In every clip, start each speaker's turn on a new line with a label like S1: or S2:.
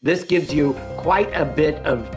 S1: this gives you quite a bit of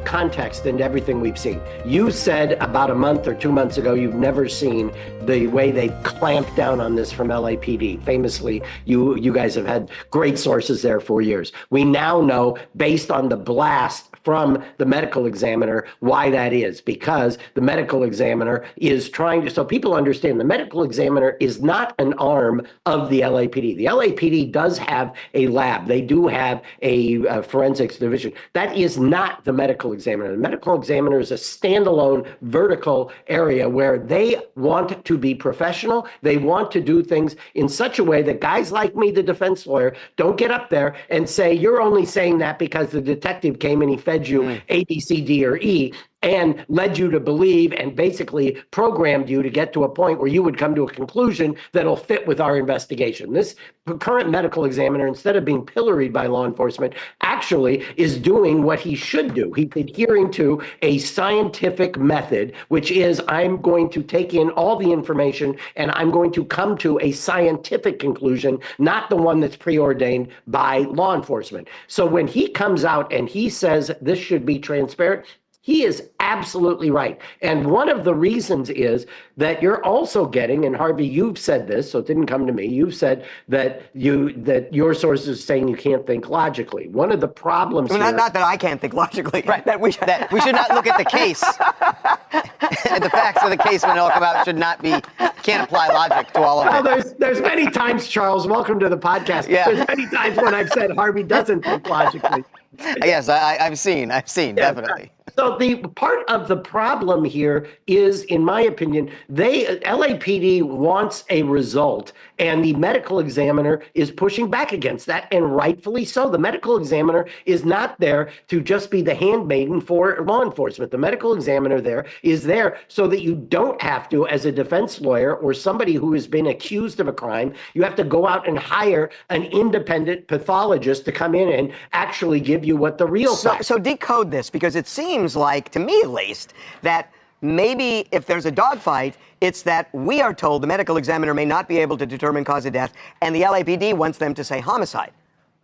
S1: context into everything we've seen. You said about a month or 2 months ago you've never seen the way they clamped down on this from LAPD. Famously, you guys have had great sources there for years. We now know, based on the blast from the medical examiner, why that is, because the medical examiner is trying to, so people understand, the medical examiner is not an arm of the LAPD. The LAPD does have a lab. They do have a forensics division. That is not the medical examiner. The medical examiner is a standalone vertical area where they want to be professional. They want to do things in such a way that guys like me, the defense lawyer, don't get up there and say, you're only saying that because the detective came and he fed you A, B, C, D, or E, and led you to believe and basically programmed you to get to a point where you would come to a conclusion that'll fit with our investigation. This current medical examiner, instead of being pilloried by law enforcement, actually is doing what he should do. He's adhering to a scientific method, which is, I'm going to take in all the information and I'm going to come to a scientific conclusion, not the one that's preordained by law enforcement. So when he comes out and he says this should be transparent, he is absolutely right. And one of the reasons is that you're also getting, and Harvey, you've said this, so it didn't come to me, you've said that your sources are saying you can't think logically. One of the problems here,
S2: not that I can't think logically.
S3: Right, that we should not look at the case. And the facts of the case when it all come out can't apply logic to all of it.
S1: There's many times, Charles, welcome to the podcast.
S3: Yeah.
S1: There's many times when I've said Harvey doesn't think logically.
S3: Yes, I've seen, definitely.
S1: So the part of the problem here is, in my opinion, LAPD wants a result, and the medical examiner is pushing back against that, and rightfully so. The medical examiner is not there to just be the handmaiden for law enforcement. The medical examiner is there so that you don't have to, as a defense lawyer or somebody who has been accused of a crime, you have to go out and hire an independent pathologist to come in and actually give you what the real facts.
S2: So decode this, because it seems like, to me at least, that maybe if there's a dogfight, it's that we are told the medical examiner may not be able to determine cause of death, and the LAPD wants them to say homicide.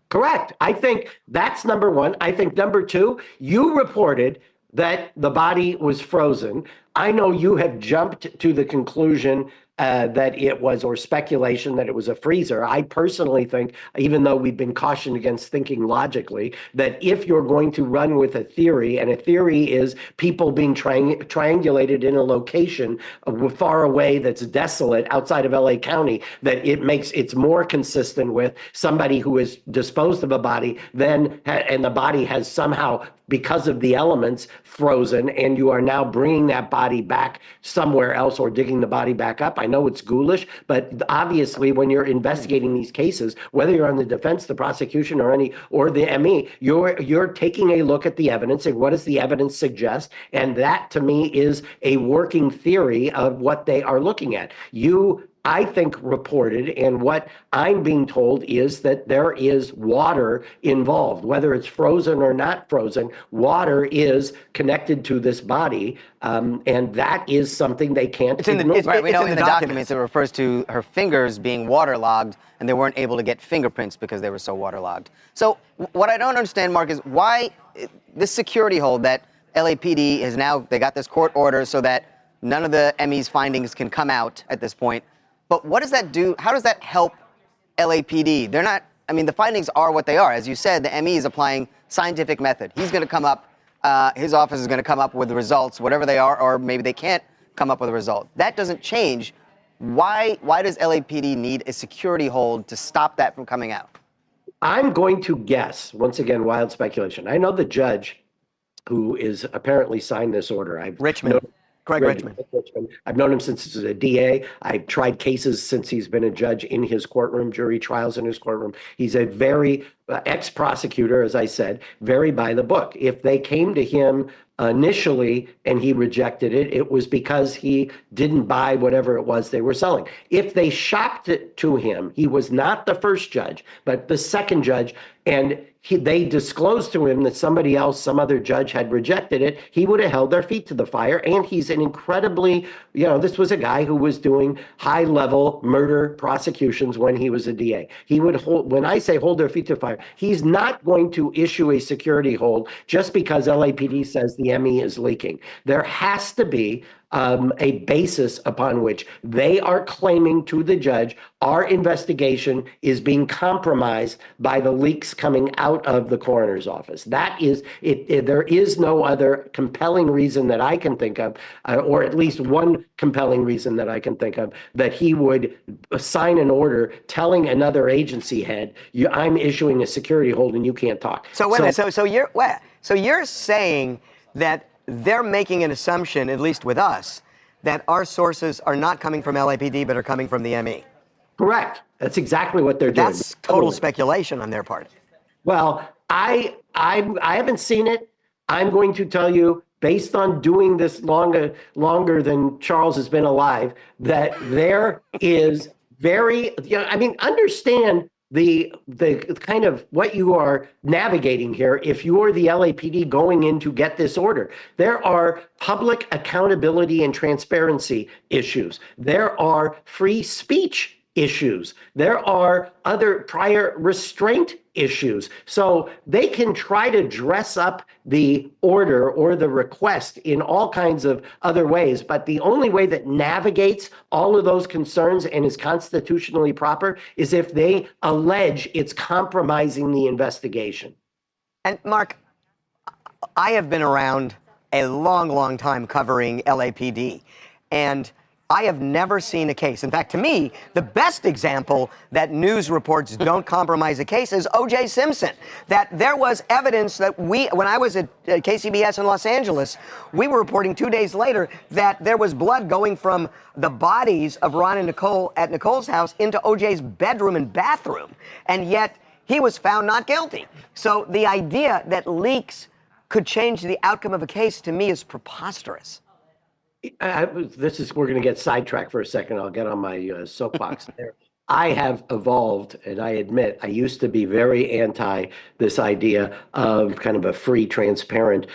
S1: Correct. I think that's number one. I think number two, you reported that the body was frozen. I know you have jumped to the conclusion that it was, or speculation that it was a freezer. I personally think, even though we've been cautioned against thinking logically, that if you're going to run with a theory, and a theory is people being triangulated in a location far away that's desolate outside of LA County, that it's more consistent with somebody who is disposed of a body and the body has somehow, because of the elements, frozen, and you are now bringing that body back somewhere else or digging the body back up. I know it's ghoulish, but obviously when you're investigating these cases, whether you're on the defense, the prosecution, or the ME, you're taking a look at the evidence and what does the evidence suggest? And that, to me, is a working theory of what they are looking at. I think, reported, and what I'm being told is that there is water involved, whether it's frozen or not frozen. Water is connected to this body, and that is something they can't ignore.
S3: Right, we know in the documents it refers to her fingers being waterlogged, and they weren't able to get fingerprints because they were so waterlogged. So what I don't understand, Mark, is why this security hold that LAPD is now, they got this court order so that none of the ME's findings can come out at this point. But what does that do? How does that help LAPD? They're not, I mean, the findings are what they are. As you said, the ME is applying scientific method. He's going to come up, his office is going to come up with the results, whatever they are, or maybe they can't come up with a result. That doesn't change. Why does LAPD need a security hold to stop that from coming out?
S1: I'm going to guess, once again, wild speculation. I know the judge who is apparently signed this order.
S2: Richmond. Greg Richmond.
S1: I've known him since he was a DA. I've tried cases since he's been a judge in his courtroom, jury trials in his courtroom. He's a very ex-prosecutor, as I said, very by the book. If they came to him initially and he rejected it, it was because he didn't buy whatever it was they were selling. If they shopped it to him, he was not the first judge, but the second judge, and they disclosed to him that somebody else, some other judge had rejected it, he would have held their feet to the fire. And he's an incredibly, this was a guy who was doing high-level murder prosecutions when he was a DA. He would hold, when I say hold their feet to the fire, He's not going to issue a security hold just because LAPD says the ME is leaking. There has to be a basis upon which they are claiming to the judge our investigation is being compromised by the leaks coming out of the coroner's office. That is it. There is no other compelling reason that I can think of, or at least one compelling reason that I can think of, that he would sign an order telling another agency head, I'm issuing a security hold and you can't talk.
S2: So wait a minute. So you're saying that they're making an assumption, at least with us, that our sources are not coming from LAPD but are coming from the ME.
S1: Correct. That's exactly what they're doing.
S2: That's total speculation on their part.
S1: Well, I haven't seen it. I'm going to tell you, based on doing this longer than Charles has been alive, that there is very, I mean, understand the kind of what you are navigating here. If you're the LAPD going in to get this order, there are public accountability and transparency issues. There are free speech issues. There are other prior restraint issues. So they can try to dress up the order or the request in all kinds of other ways. But the only way that navigates all of those concerns and is constitutionally proper is if they allege it's compromising the investigation.
S2: And Mark, I have been around a long time covering LAPD, and I have never seen a case. In fact, to me, the best example that news reports don't compromise a case is O.J. Simpson. That there was evidence that when I was at KCBS in Los Angeles, we were reporting 2 days later that there was blood going from the bodies of Ron and Nicole at Nicole's house into O.J.'s bedroom and bathroom. And yet he was found not guilty. So the idea that leaks could change the outcome of a case, to me, is preposterous.
S1: We're going to get sidetracked for a second. I'll get on my soapbox there. I have evolved, and I admit I used to be very anti this idea of kind of a free, transparent,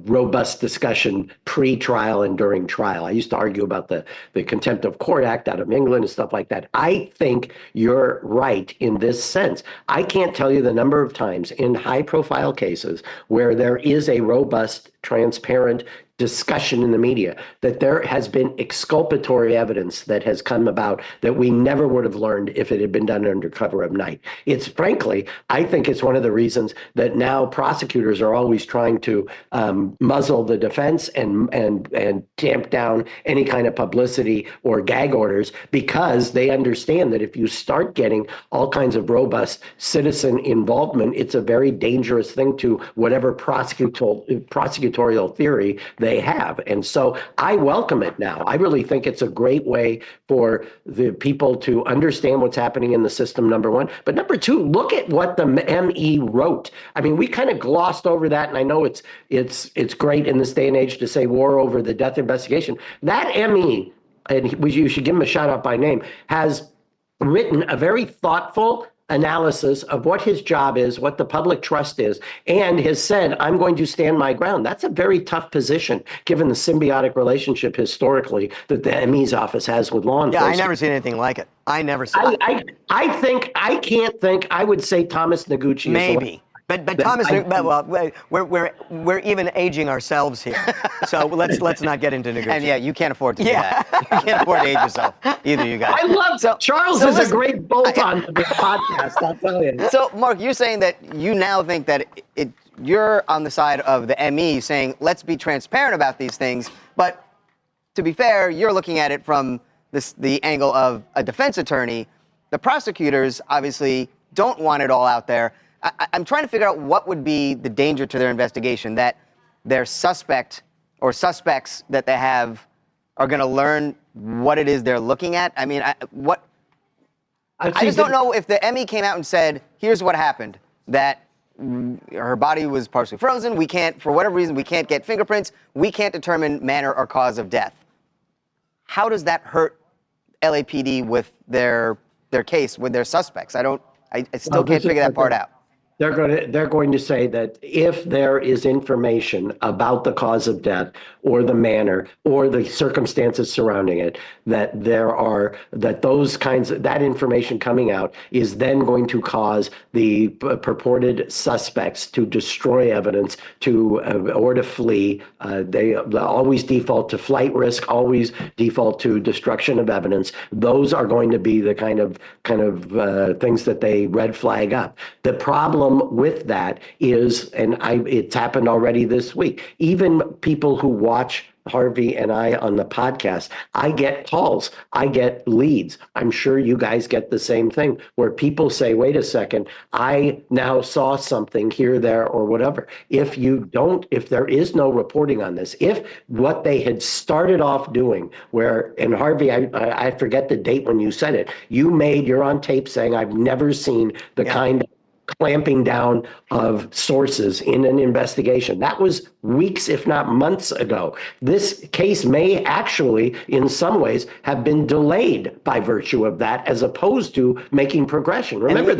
S1: robust discussion pre-trial and during trial. I used to argue about the Contempt of Court Act out of England and stuff like that. I think you're right in this sense. I can't tell you the number of times in high-profile cases where there is a robust, transparent discussion in the media that there has been exculpatory evidence that has come about that we never would have learned if it had been done under cover of night. It's frankly, I think it's one of the reasons that now prosecutors are always trying to muzzle the defense and tamp down any kind of publicity or gag orders, because they understand that if you start getting all kinds of robust citizen involvement, it's a very dangerous thing to whatever prosecutorial theory they have. And so I welcome it now. I really think it's a great way for the people to understand what's happening in the system, number one. But number two, look at what the ME wrote. I mean, we kind of glossed over that, and I know it's great in this day and age to say war over the death investigation. That ME, and you should give him a shout out by name, has written a very thoughtful analysis of what his job is, what the public trust is, and has said, I'm going to stand my ground. That's a very tough position, given the symbiotic relationship historically that the ME's office has with law enforcement.
S2: Yeah, I never seen anything like it. I never saw it.
S1: I would say Thomas Noguchi.
S2: Maybe. But Thomas, well, we're even aging ourselves here, so let's not get into negotiation.
S3: And yeah, you can't afford to do that. You can't afford to age yourself, either of you guys.
S1: I love Charles is a great bolt-on to this podcast, I'll tell you.
S3: So, Mark, you're saying that you now think that you're on the side of the ME, saying let's be transparent about these things. But to be fair, you're looking at it from the angle of a defense attorney. The prosecutors obviously don't want it all out there. I'm trying to figure out what would be the danger to their investigation, that their suspect or suspects that they have are going to learn what it is they're looking at. I mean, I just don't know if the ME came out and said, here's what happened, that her body was partially frozen. We can't, for whatever reason, we can't get fingerprints. We can't determine manner or cause of death. How does that hurt LAPD with their case, with their suspects? I still can't figure that part out.
S1: They're going to say that if there is information about the cause of death or the manner or the circumstances surrounding it, that that information coming out is then going to cause the purported suspects to destroy evidence or to flee. They always default to flight risk, always default to destruction of evidence. Those are going to be the kind of things that they red flag up. The problem with that is, and it's happened already this week, even people who watch Harvey and I on the podcast, I get calls, I get leads. I'm sure you guys get the same thing where people say, wait a second, I now saw something here, there, or whatever. If there is no reporting on this, if what they had started off doing and Harvey, I forget the date when you said it, you're on tape saying, I've never seen the kind of clamping down of sources in an investigation. That was weeks, if not months ago. This case may actually, in some ways, have been delayed by virtue of that, as opposed to making progression. Remember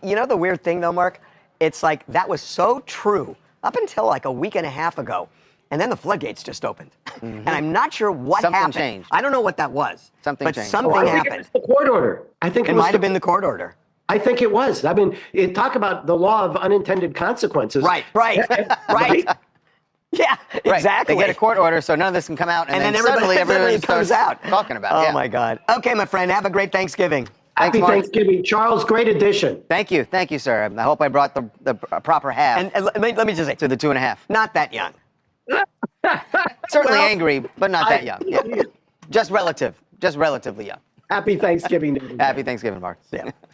S2: you know the weird thing, though, Mark? It's like that was so true up until like a week and a half ago. And then the floodgates just opened. And I'm not sure what
S3: Something
S2: happened.
S3: changed.
S2: I don't know what that was.
S3: Something
S2: but
S3: changed.
S2: something
S1: I think
S2: happened.
S1: it was the court order. I think
S2: It might have been the court order.
S1: I think it was. I mean, talk about the law of unintended consequences.
S2: Right. Yeah,
S3: Right.
S2: exactly.
S3: They get a court order, so none of this can come out, and then
S2: everybody
S3: everybody
S2: comes
S3: starts
S2: out
S3: talking about it.
S2: Oh
S3: Yeah.
S2: my God. Okay, my friend, have a great Thanksgiving.
S3: Thanks,
S1: Happy
S3: Mark.
S1: Thanksgiving. Charles, great addition.
S3: Thank you, sir. I hope I brought the proper half
S2: And let me just say,
S3: to the 2.5.
S2: not that young.
S3: Certainly
S1: Well,
S3: angry, but not that young. Yeah. Just relatively young.
S1: Happy Thanksgiving. to everybody.
S3: Happy Thanksgiving, Mark.
S2: Yeah.